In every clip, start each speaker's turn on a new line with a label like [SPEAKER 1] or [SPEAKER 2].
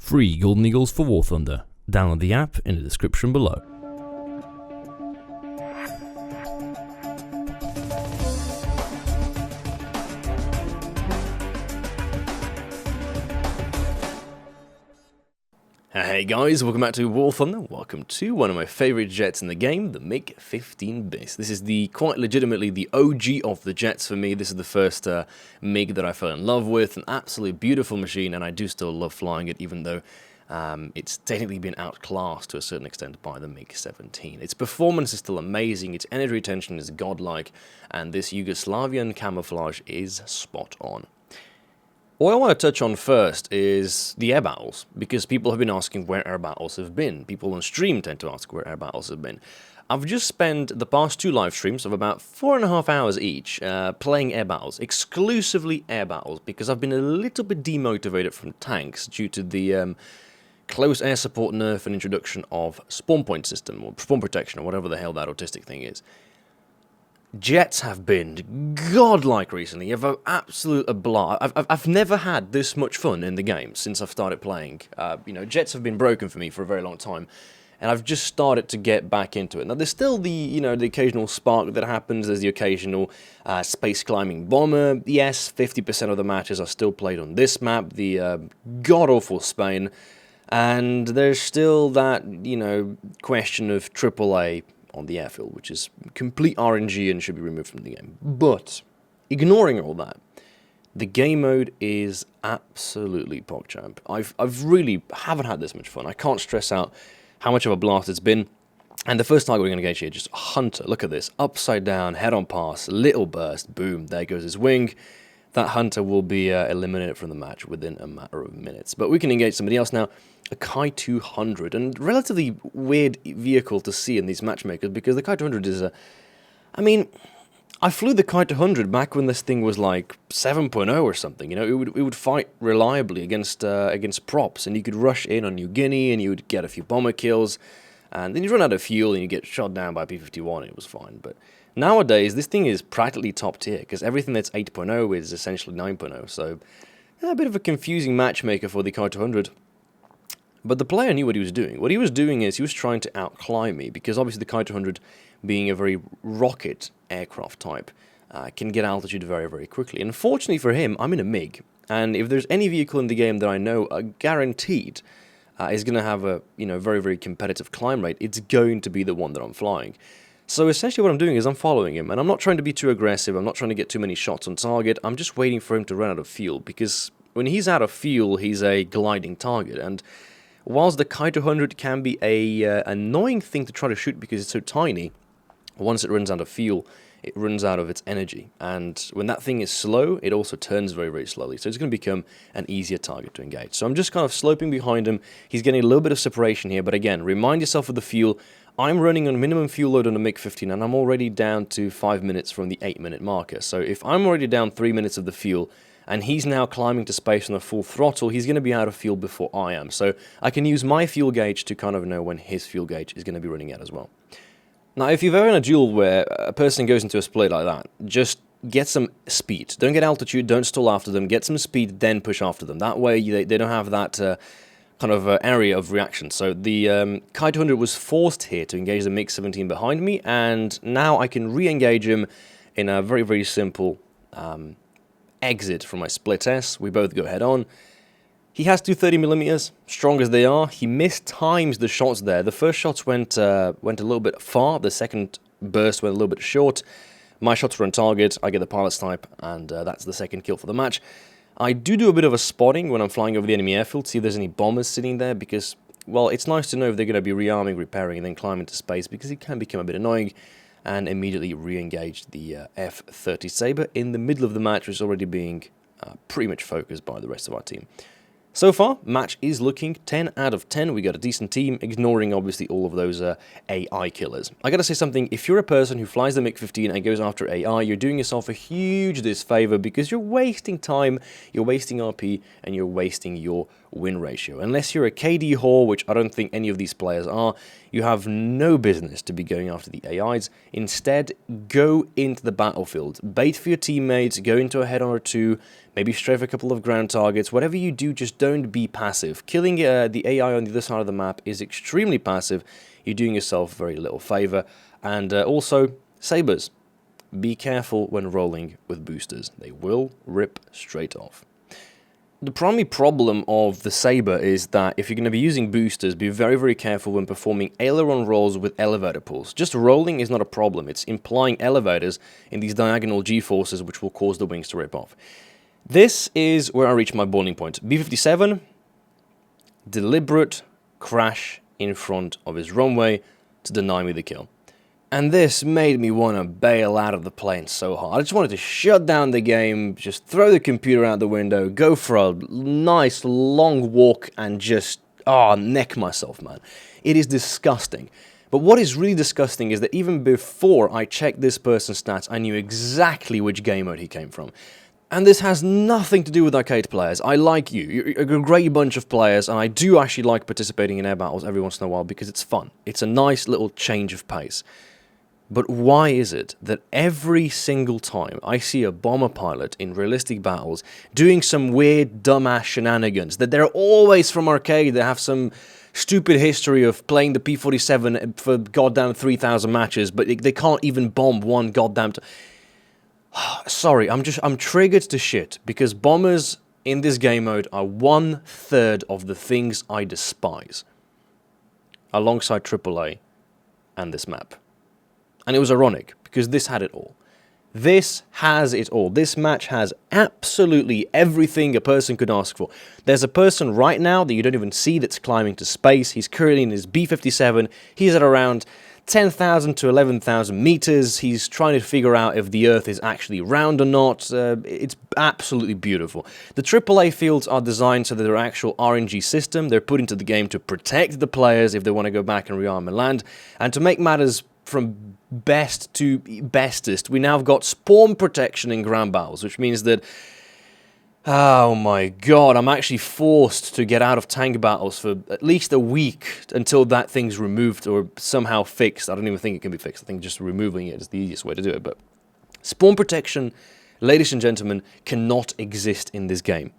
[SPEAKER 1] free Golden Eagles for War Thunder. Download the app in the description below. Hey guys, welcome back to War Thunder. Welcome to one of my favourite jets in the game, the MiG-15Bis. This is quite legitimately the OG of the jets for me. This is the first MiG that I fell in love with, an absolutely beautiful machine, and I do still love flying it, even though it's technically been outclassed to a certain extent by the MiG-17. Its performance is still amazing, its energy retention is godlike, and this Yugoslavian camouflage is spot on. What I want to touch on first is the air battles, because people have been asking where air battles have been. People on stream tend to ask where air battles have been. I've just spent the past two live streams of about 4.5 hours each playing air battles, exclusively air battles, because I've been a little bit demotivated from tanks due to the close air support nerf and introduction of spawn point system, or spawn protection, or whatever the hell that autistic thing is. Jets have been godlike recently. I've absolute blast. I've never had this much fun in the game since I've started playing. Jets have been broken for me for a very long time, and I've just started to get back into it. Now, there's still the occasional spark that happens. There's the occasional space climbing bomber. Yes, 50% of the matches are still played on this map, the god-awful Spain, and there's still that question of AAA on the airfield, which is complete RNG and should be removed from the game. But, ignoring all that, the game mode is absolutely PogChamp. I've really haven't had this much fun. I can't stress out how much of a blast it's been. And the first target we're going to engage here, just Hunter. Look at this. Upside down, head-on pass, little burst, boom, there goes his wing. That Hunter will be eliminated from the match within a matter of minutes. But we can engage somebody else now. A Kai 200, and relatively weird vehicle to see in these matchmakers, because the Kai 200 is I flew the Kai 200 back when this thing was like 7.0 or something. It would fight reliably against props, and you could rush in on New Guinea, and you would get a few bomber kills, and then you run out of fuel, and you get shot down by P-51, and it was fine. But nowadays, this thing is practically top tier, because everything that's 8.0 is essentially 9.0, so a bit of a confusing matchmaker for the Kai 200. But the player knew what he was doing. What he was doing is he was trying to outclimb me, because obviously the Kai 200, being a very rocket aircraft type, can get altitude very, very quickly. And fortunately for him, I'm in a MiG, and if there's any vehicle in the game that I know guaranteed is going to have a very, very competitive climb rate, it's going to be the one that I'm flying. So essentially what I'm doing is I'm following him, and I'm not trying to be too aggressive, I'm not trying to get too many shots on target, I'm just waiting for him to run out of fuel, because when he's out of fuel, he's a gliding target, and whilst the Kai 200 can be a annoying thing to try to shoot because it's so tiny, once it runs out of fuel, it runs out of its energy. And when that thing is slow, it also turns very, very slowly. So it's going to become an easier target to engage. So I'm just kind of sloping behind him. He's getting a little bit of separation here. But again, remind yourself of the fuel. I'm running on minimum fuel load on the MiG-15, and I'm already down to 5 minutes from the 8-minute marker. So if I'm already down 3 minutes of the fuel, and he's now climbing to space on a full throttle, he's going to be out of fuel before I am. So I can use my fuel gauge to kind of know when his fuel gauge is going to be running out as well. Now, if you've ever in a duel where a person goes into a split like that, just get some speed. Don't get altitude, don't stall after them, get some speed, then push after them. That way they don't have that kind of area of reaction. So the Kai 200 was forced here to engage the MiG-17 behind me, and now I can re-engage him in a very, very simple exit from my split S. We both go head on. He has two 30mm, strong as they are. He mistimes the shots there. The first shots went a little bit far. The second burst went a little bit short. My shots were on target. I get the pilot's type, and that's the second kill for the match. I do a bit of a spotting when I'm flying over the enemy airfield, see if there's any bombers sitting there, because, well, it's nice to know if they're going to be rearming, repairing, and then climbing to space, because it can become a bit annoying, and immediately re-engaged the F-30 Sabre in the middle of the match, which is already being pretty much focused by the rest of our team. So far, match is looking 10 out of 10. We got a decent team, ignoring obviously all of those AI killers. I gotta say something, if you're a person who flies the MiG-15 and goes after AI, you're doing yourself a huge disfavor, because you're wasting time, you're wasting RP, and you're wasting your win ratio. Unless you're a KD whore, which I don't think any of these players are, you have no business to be going after the AIs. Instead, go into the battlefield. Bait for your teammates, go into a head-on or two, maybe strafe a couple of ground targets. Whatever you do, just don't be passive. Killing the AI on the other side of the map is extremely passive. You're doing yourself very little favor. And also, sabers. Be careful when rolling with boosters. They will rip straight off. The primary problem of the Sabre is that if you're going to be using boosters, be very, very careful when performing aileron rolls with elevator pulls. Just rolling is not a problem. It's implying elevators in these diagonal G-forces which will cause the wings to rip off. This is where I reach my boiling point. B-57, deliberate crash in front of his runway to deny me the kill. And this made me want to bail out of the plane so hard. I just wanted to shut down the game, just throw the computer out the window, go for a nice long walk and just, neck myself, man. It is disgusting. But what is really disgusting is that even before I checked this person's stats, I knew exactly which game mode he came from. And this has nothing to do with arcade players. I like you. You're a great bunch of players, and I do actually like participating in air battles every once in a while because it's fun. It's a nice little change of pace. But why is it that every single time I see a bomber pilot in realistic battles doing some weird dumbass shenanigans, that they're always from arcade, they have some stupid history of playing the P-47 for goddamn 3,000 matches, but they can't even bomb one goddamn... Sorry, I'm triggered to shit, because bombers in this game mode are 1/3 of the things I despise. Alongside AAA and this map. And it was ironic, because this had it all. This has it all. This match has absolutely everything a person could ask for. There's a person right now that you don't even see that's climbing to space. He's currently in his B-57. He's at around 10,000 to 11,000 meters. He's trying to figure out if the Earth is actually round or not. It's absolutely beautiful. The AAA fields are designed so that they're actual RNG system. They're put into the game to protect the players if they want to go back and rearm and land. And to make matters from best to bestest, we now have got spawn protection in ground battles, which means that, oh my god, I'm actually forced to get out of tank battles for at least a week until that thing's removed or somehow fixed. I don't even think it can be fixed. I think just removing it is the easiest way to do it. But spawn protection, ladies and gentlemen, cannot exist in this game.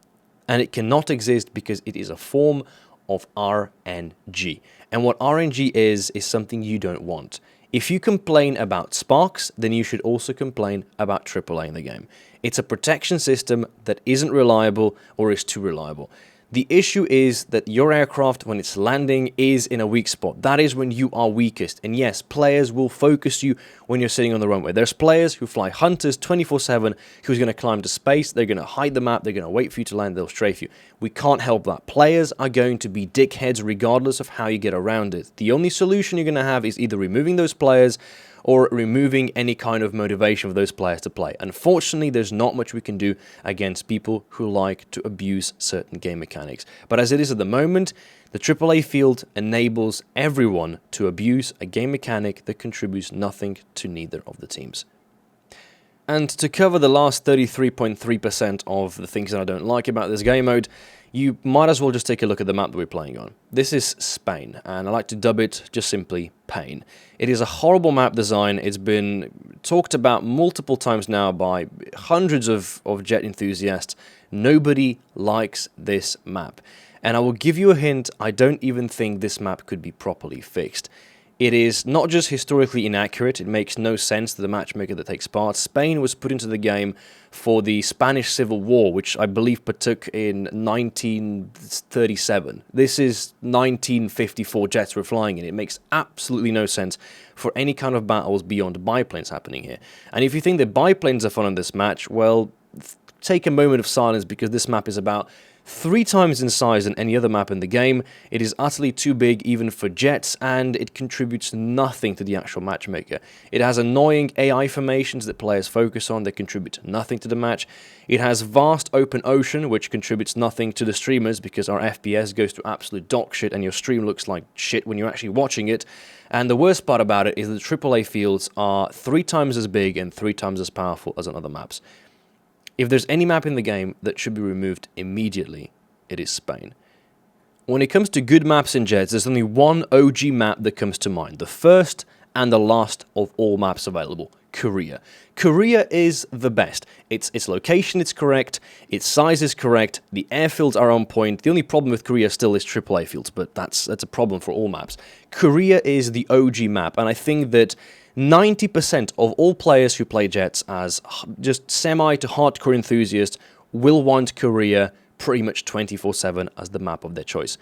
[SPEAKER 1] And it cannot exist because it is a form of RNG. And what RNG is something you don't want. If you complain about sparks, then you should also complain about AAA in the game. It's a protection system that isn't reliable or is too reliable. The issue is that your aircraft, when it's landing, is in a weak spot. That is when you are weakest. And yes, players will focus you when you're sitting on the runway. There's players who fly Hunters 24/7 who's going to climb to space. They're going to hide the map. They're going to wait for you to land. They'll strafe you. We can't help that. Players are going to be dickheads regardless of how you get around it. The only solution you're going to have is either removing those players or removing any kind of motivation for those players to play. Unfortunately, there's not much we can do against people who like to abuse certain game mechanics. But as it is at the moment, the AAA field enables everyone to abuse a game mechanic that contributes nothing to neither of the teams. And to cover the last 33.3% of the things that I don't like about this game mode, you might as well just take a look at the map that we're playing on. This is Spain, and I like to dub it just simply Pain. It is a horrible map design. It's been talked about multiple times now by hundreds of jet enthusiasts. Nobody likes this map. And I will give you a hint, I don't even think this map could be properly fixed. It is not just historically inaccurate, it makes no sense to the matchmaker that takes part. Spain was put into the game for the Spanish Civil War, which I believe partook in 1937. This is 1954 jets were flying in. It makes absolutely no sense for any kind of battles beyond biplanes happening here. And if you think that biplanes are fun in this match, well, take a moment of silence because this map is about 3 times in size than any other map in the game. It is utterly too big even for jets, and it contributes nothing to the actual matchmaker. It has annoying AI formations that players focus on that contribute nothing to the match. It has vast open ocean, which contributes nothing to the streamers because our FPS goes to absolute dog shit and your stream looks like shit when you're actually watching it. And the worst part about it is that the AAA fields are 3 times as big and 3 times as powerful as on other maps. If there's any map in the game that should be removed immediately, it is Spain. when it comes to good maps in Jets, there's only one OG map that comes to mind. The first and the last of all maps available. Korea. Korea is the best. Its location is correct, its size is correct, the airfields are on point. The only problem with Korea still is AAA fields, but that's a problem for all maps. Korea is the OG map, and I think that 90% of all players who play Jets as just semi to hardcore enthusiasts will want Korea pretty much 24/7 as the map of their choice.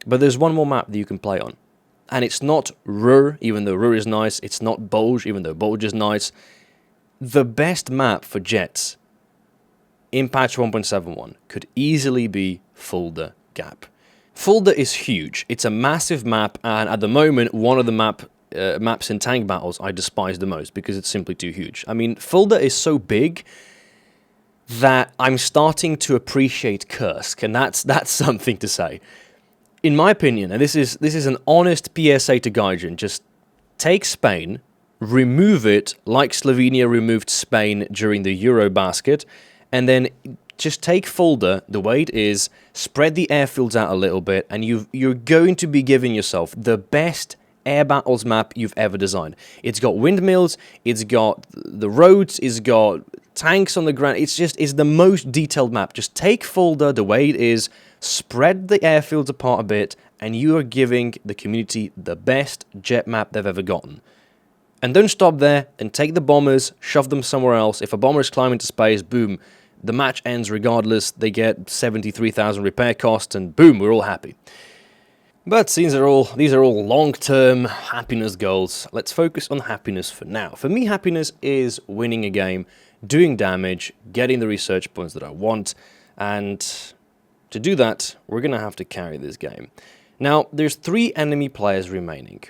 [SPEAKER 1] But there's one more map that you can play on. And it's not Ruhr, even though Ruhr is nice. It's not Bolge, even though Bolge is nice. The best map for Jets in patch 1.71 could easily be Fulda Gap. Fulda is huge. It's a massive map, and at the moment, one of the maps in tank battles I despise the most because it's simply too huge. I mean, Fulda is so big that I'm starting to appreciate Kursk, and that's something to say. In my opinion, and this is an honest PSA to Gaijin, just take Spain, remove it like Slovenia removed Spain during the Eurobasket, and then just take Fulda the way it is, spread the airfields out a little bit, and you're going to be giving yourself the best air battles map you've ever designed. It's got windmills, it's got the roads, it's got tanks on the ground. It's the most detailed map. Just take Fulda the way it is, spread the airfields apart a bit, and you are giving the community the best jet map they've ever gotten. And don't stop there, and take the bombers, shove them somewhere else. If a bomber is climbing to space, boom, the match ends regardless. They get 73,000 repair costs, and boom, we're all happy. But these are all long-term happiness goals. Let's focus on happiness for now. For me, happiness is winning a game, doing damage, getting the research points that I want, and to do that, we're going to have to carry this game. Now, there's 3 enemy players remaining.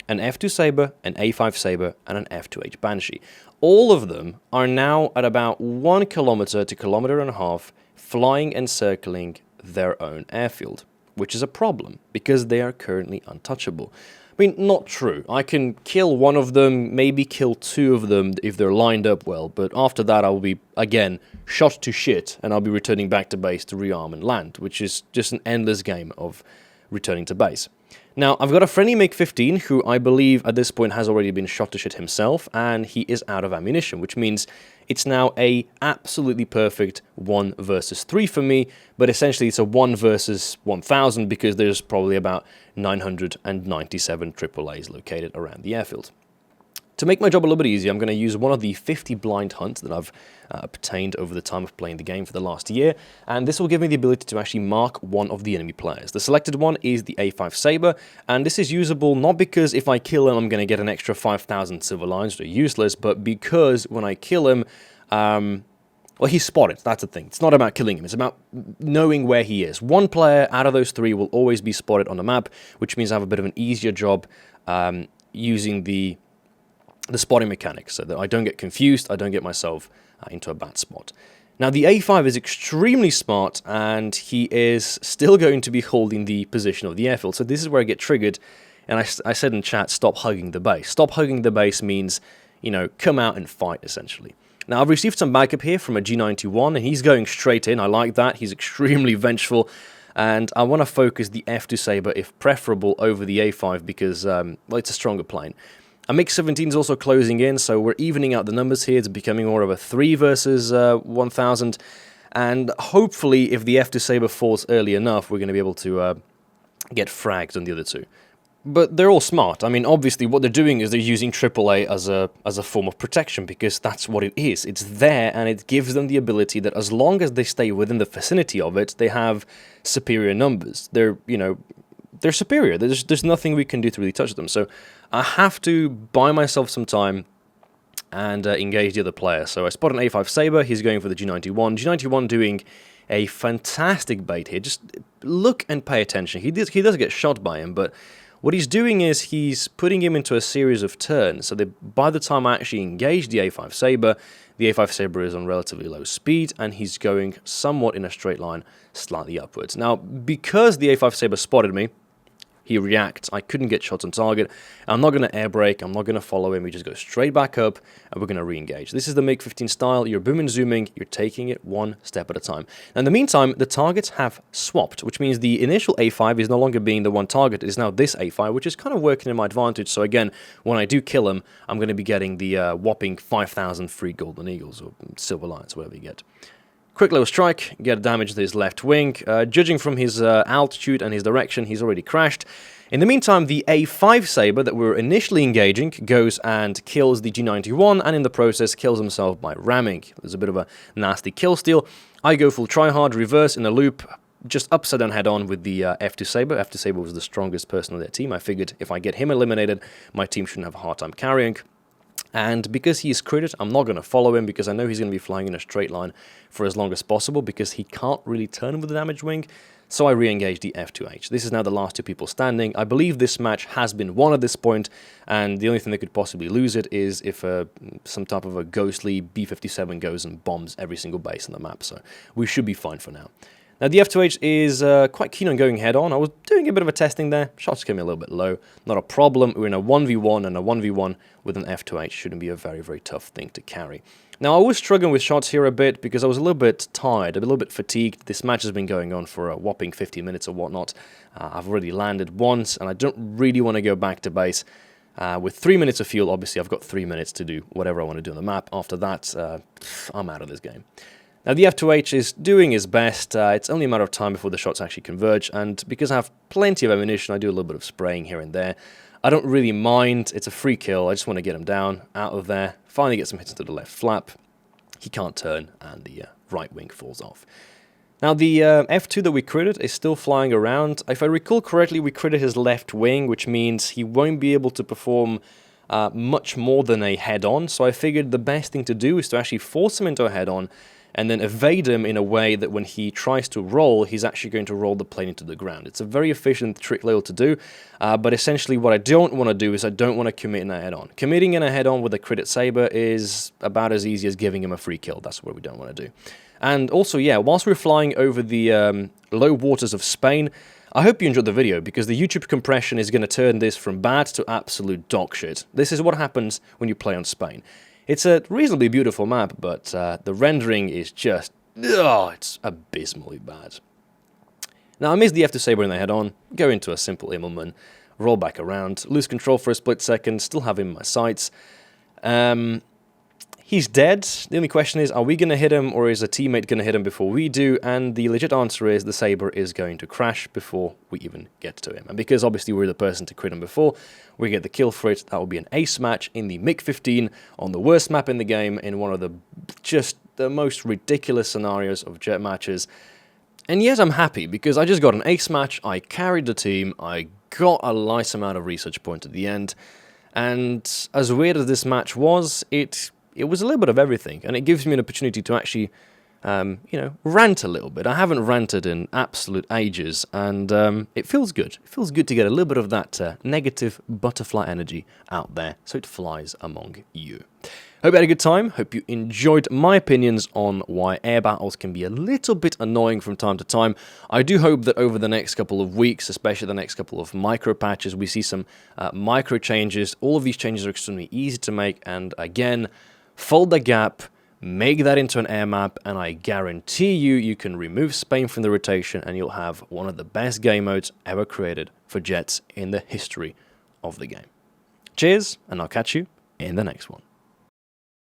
[SPEAKER 1] An F2 Sabre, an A5 Sabre, and an F2H Banshee. All of them are now at about 1 kilometer to 1.5 kilometers flying and circling their own airfield, which is a problem because they are currently untouchable. I mean, not true. I can kill one of them, maybe kill 2 of them if they're lined up well, but after that I'll be, again, shot to shit, and I'll be returning back to base to rearm and land, which is just an endless game of returning to base. Now, I've got a friendly MiG-15 who I believe at this point has already been shot to shit himself, and he is out of ammunition, which means it's now a absolutely perfect 1 versus 3 for me, but essentially it's a 1 versus 1,000 because there's probably about 997 AAAs located around the airfield. To make my job a little bit easier, I'm going to use one of the 50 blind hunts that I've obtained over the time of playing the game for the last year, and this will give me the ability to actually mark one of the enemy players. The selected one is the A5 Sabre, and this is usable not because if I kill him I'm going to get an extra 5,000 silver lines, which are useless, but because when I kill him, well, he's spotted, that's the thing. It's not about killing him, it's about knowing where he is. One player out of those 3 will always be spotted on the map, which means I have a bit of an easier job using the spotting mechanics so that I don't get confused, I don't get myself into a bad spot. Now, the A5 is extremely smart, and he is still going to be holding the position of the airfield. So this is where I get triggered, and I said in chat, stop hugging the base. Stop hugging the base means, you know, come out and fight, essentially. Now, I've received some backup here from a G91, and he's going straight in. I like that. He's extremely vengeful, and I want to focus the F2 Sabre, if preferable, over the A5 because, well, it's a stronger plane. A MiG-17 is also closing in, so we're evening out the numbers here. It's becoming more of a 3 versus 1,000, and hopefully, if the F2 Sabre falls early enough, we're going to be able to get fragged on the other 2. But they're all smart. I mean, obviously, what they're doing is they're using AAA as a form of protection, because that's what it is. It's there, and it gives them the ability that as long as they stay within the vicinity of it, they have superior numbers. They're, you know, they're superior. There's nothing we can do to really touch them. So I have to buy myself some time and engage the other player. So I spot an A5 Sabre. He's going for the G91. G91 doing a fantastic bait here. Just look and pay attention. He does get shot by him, but what he's doing is he's putting him into a series of turns. So that by the time I actually engage the A5 Sabre, the A5 Sabre is on relatively low speed, and he's going somewhat in a straight line, slightly upwards. Now, because the A5 Sabre spotted me, he reacts, I couldn't get shots on target. I'm not going to air brake, I'm not going to follow him, we just go straight back up, and we're going to re-engage. This is the MiG-15 style, you're booming zooming, you're taking it one step at a time. Now, in the meantime, the targets have swapped, which means the initial A5 is no longer being the one target, it is now this A5, which is kind of working in my advantage. So again, when I do kill him, I'm going to be getting the whopping 5,000 free golden eagles, or silver lions, whatever you get. Quick little strike, get damage to his left wing. Judging from his altitude and his direction, he's already crashed. In the meantime, the A5 Sabre that we were initially engaging goes and kills the G91, and in the process kills himself by ramming. There's a bit of a nasty kill steal. I go full tryhard, reverse in a loop, just upside down head on with the F2 Sabre. F2 Sabre was the strongest person on their team. I figured if I get him eliminated, my team shouldn't have a hard time carrying. And because he is critted, I'm not going to follow him because I know he's going to be flying in a straight line for as long as possible because he can't really turn with the damaged wing. So I re-engage the F2H. This is now the last two people standing. I believe this match has been won at this point, and the only thing that could possibly lose it is if some type of a ghostly B-57 goes and bombs every single base on the map. So we should be fine for now. Now, the F2H is quite keen on going head-on. I was doing a bit of a testing there. Shots came a little bit low. Not a problem. We're in a 1v1, and a 1v1 with an F2H shouldn't be a very, very tough thing to carry. Now, I was struggling with shots here a bit because I was a little bit tired, a little bit fatigued. This match has been going on for a whopping 50 minutes or whatnot. I've already landed once, and I don't really want to go back to base. With 3 minutes of fuel, obviously, I've got 3 minutes to do whatever I want to do on the map. After that, I'm out of this game. Now, the F2H is doing his best. It's only a matter of time before the shots actually converge, and because I have plenty of ammunition, I do a little bit of spraying here and there. I don't really mind. It's a free kill. I just want to get him down, out of there, finally get some hits into the left flap. He can't turn, and the right wing falls off. Now, the F2 that we critted is still flying around. If I recall correctly, we critted his left wing, which means he won't be able to perform much more than a head-on, so I figured the best thing to do is to actually force him into a head-on, and then evade him in a way that when he tries to roll, he's actually going to roll the plane into the ground. It's a very efficient trick little to do, but essentially what I don't want to do is I don't want to commit in a head-on. Committing in a head-on with a critted Sabre is about as easy as giving him a free kill. That's what we don't want to do. And also, yeah, whilst we're flying over the low waters of Spain, I hope you enjoyed the video, because the YouTube compression is going to turn this from bad to absolute dog shit. This is what happens when you play on Spain. It's a reasonably beautiful map, but the rendering is just, it's abysmally bad. Now, I missed the F2 Sabre in the head-on, go into a simple Immelman, roll back around, lose control for a split second, still have him in my sights. He's dead. The only question is, are we going to hit him, or is a teammate going to hit him before we do? And the legit answer is the Sabre is going to crash before we even get to him. And because obviously we're the person to crit him before, we get the kill for it. That will be an ace match in the MiG-15 on the worst map in the game, in one of the most ridiculous scenarios of jet matches. And yet I'm happy, because I just got an ace match, I carried the team, I got a nice amount of research points at the end, and as weird as this match was, it was a little bit of everything, and it gives me an opportunity to actually, rant a little bit. I haven't ranted in absolute ages, and it feels good. It feels good to get a little bit of that negative butterfly energy out there, so it flies among you. Hope you had a good time. Hope you enjoyed my opinions on why air battles can be a little bit annoying from time to time. I do hope that over the next couple of weeks, especially the next couple of micro patches, we see some micro changes. All of these changes are extremely easy to make, and again, fold the gap, make that into an air map, and I guarantee you can remove Spain from the rotation, and you'll have one of the best game modes ever created for jets in the history of the game. Cheers, and I'll catch you in the next one.